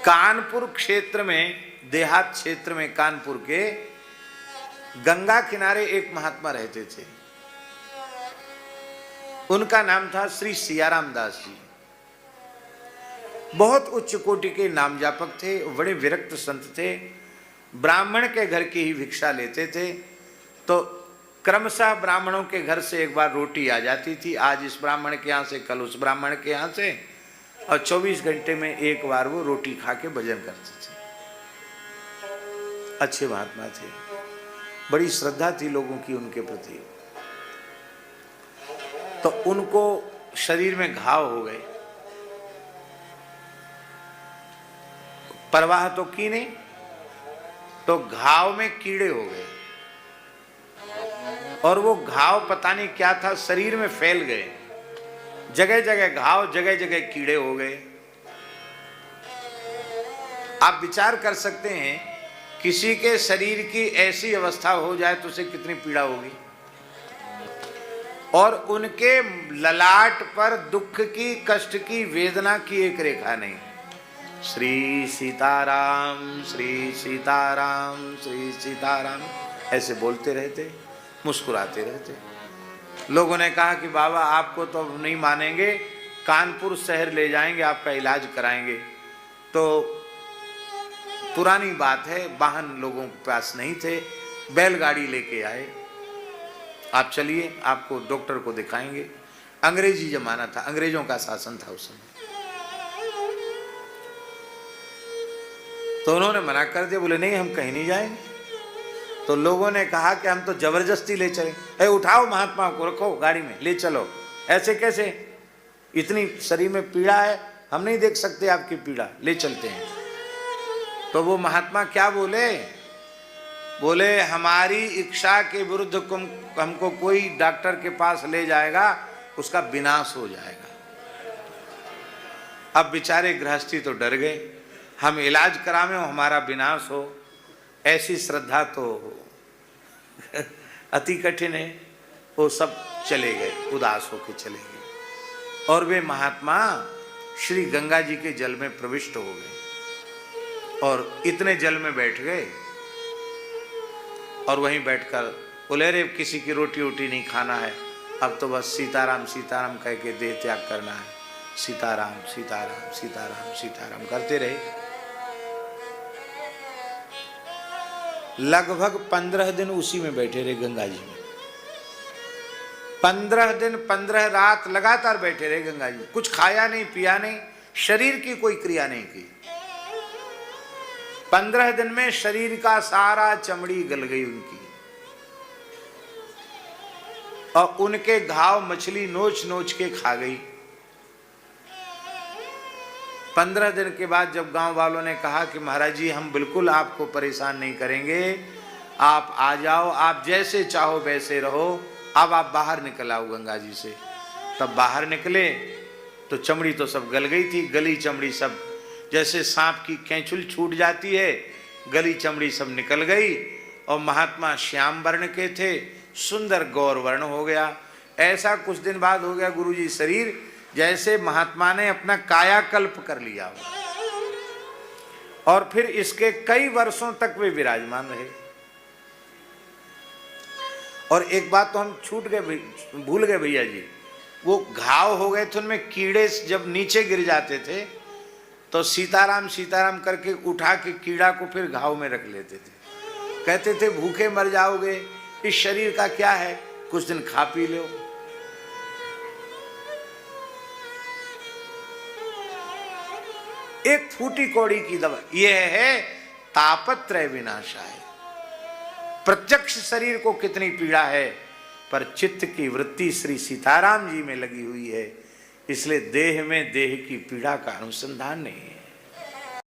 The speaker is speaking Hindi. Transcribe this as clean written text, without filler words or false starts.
कानपुर क्षेत्र में, देहात क्षेत्र में कानपुर के गंगा किनारे एक महात्मा रहते थे। उनका नाम था श्री सियाराम दास जी। बहुत उच्च कोटि के नाम जापक थे, बड़े विरक्त संत थे, ब्राह्मण के घर की ही भिक्षा लेते थे। तो क्रमशः ब्राह्मणों के घर से एक बार रोटी आ जाती थी, आज इस ब्राह्मण के यहाँ से, कल उस ब्राह्मण के यहाँ से, और 24 घंटे में एक बार वो रोटी खा के भजन करते थे। अच्छे महात्मा थे, बड़ी श्रद्धा थी लोगों की उनके प्रति। तो उनको शरीर में घाव हो गए, परवाह तो की नहीं, तो घाव में कीड़े हो गए और वो घाव पता नहीं क्या था, शरीर में फैल गए, जगह जगह घाव, जगह जगह कीड़े हो गए। आप विचार कर सकते हैं, किसी के शरीर की ऐसी अवस्था हो जाए तो उसे कितनी पीड़ा होगी। और उनके ललाट पर दुख की, कष्ट की, वेदना की एक रेखा नहीं। श्री सीताराम, श्री सीताराम, श्री सीताराम ऐसे बोलते रहते, मुस्कुराते रहते। लोगों ने कहा कि बाबा आपको तो अब नहीं मानेंगे, कानपुर शहर ले जाएंगे, आपका इलाज कराएंगे। तो पुरानी बात है, वाहन लोगों के पास नहीं थे, बैलगाड़ी लेके आए, आप चलिए आपको डॉक्टर को दिखाएंगे। अंग्रेजी जमाना था, अंग्रेजों का शासन था उस समय। तो उन्होंने मना कर दिया, बोले नहीं हम कहीं नहीं जाएंगे। तो लोगों ने कहा कि हम तो जबरदस्ती ले चले। उठाओ महात्मा को, रखो गाड़ी में, ले चलो। ऐसे कैसे, इतनी शरीर में पीड़ा है, हम नहीं देख सकते आपकी पीड़ा, ले चलते हैं। तो वो महात्मा क्या बोले, बोले हमारी इच्छा के विरुद्ध हमको कोई डॉक्टर के पास ले जाएगा, उसका विनाश हो जाएगा। अब बेचारे गृहस्थी तो डर गए, हम इलाज करावें और हमारा विनाश हो, ऐसी श्रद्धा तो अति कठिन है। वो सब चले गए, उदास होकर चले गए। और वे महात्मा श्री गंगा जी के जल में प्रविष्ट हो गए और इतने जल में बैठ गए और वहीं बैठकर बोले रे किसी की रोटी वोटी नहीं खाना है, अब तो बस सीताराम सीताराम कह के देह त्याग करना है। सीताराम सीताराम सीताराम सीताराम करते रहे। लगभग 15 दिन उसी में बैठे रहे गंगा जी में। 15 दिन 15 रात लगातार बैठे रहे गंगा जी में, कुछ खाया नहीं, पिया नहीं, शरीर की कोई क्रिया नहीं की। 15 दिन में शरीर का सारा चमड़ी गल गई उनकी, और उनके घाव मछली नोच नोच के खा गई। 15 दिन के बाद जब गांव वालों ने कहा कि महाराज जी हम बिल्कुल आपको परेशान नहीं करेंगे, आप आ जाओ, आप जैसे चाहो वैसे रहो, अब आप बाहर निकल आओ गंगा जी से। तब बाहर निकले तो चमड़ी तो सब गल गई थी, गली चमड़ी सब जैसे सांप की कैंचुल छूट जाती है, गली चमड़ी सब निकल गई। और महात्मा श्याम वर्ण के थे, सुंदर गौर वर्ण हो गया। ऐसा कुछ दिन बाद हो गया गुरुजी शरीर जैसे महात्मा ने अपना कायाकल्प कर लिया हो। और फिर इसके कई वर्षों तक वे विराजमान रहे। और एक बात तो हम छूट गए, भूल गए भैया जी, वो घाव हो गए थे, उनमें कीड़े जब नीचे गिर जाते थे तो सीताराम सीताराम करके उठा के कीड़ा को फिर घाव में रख लेते थे। कहते थे भूखे मर जाओगे, इस शरीर का क्या है, कुछ दिन खा पी लो। एक फूटी कौड़ी की दवा यह है तापत्रय विनाशाय। प्रत्यक्ष शरीर को कितनी पीड़ा है, पर चित्त की वृत्ति श्री सीताराम जी में लगी हुई है, इसलिए देह में देह की पीड़ा का अनुसंधान नहीं है।